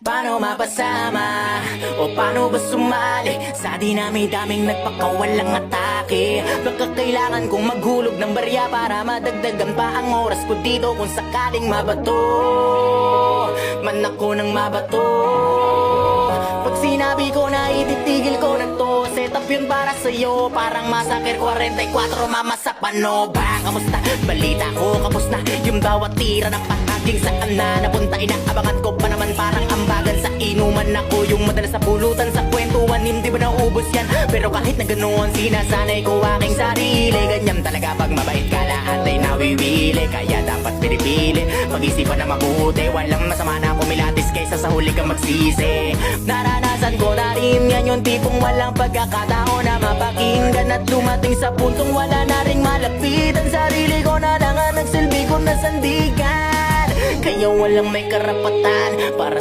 Paano mapasama o paano ba sumali sa dinami-daming nagpakawalang atake? Baka kailangan kong maghulog ng barya para madagdagan pa ang oras ko dito kung sakaling mabato man ako ng mabato. Pag sinabi ko na ititigil ko na to, set up yun para sa'yo, parang Massacre 44, mama sa Panoba. Kamusta? Balita ko, kapos na yung bawat tira ng pataging saan na napunta. Inaabangan ko pa naman parang ambagan sa inuman. Ako yung madalas sa pulutan sa kwentuhan, hindi ba naubos yan? Pero kahit na ganoon, sinasanay ko aking sarili. Ganyan talaga pag mabait ka, lahat ay nawiwili. Kaya dapat pinipili, pag-isipan na mabuti. Walang masama na kumilatis kaysa sa huli kang magsisi. Naranasan ko na rin yan, yung tipong walang pagkakataon na mapakinggan at dumating sa puntong wala na ring malapit. Ang sarili ko na lang ang nagsilbi ko na sandigan. Kaya walang may karapatan para sa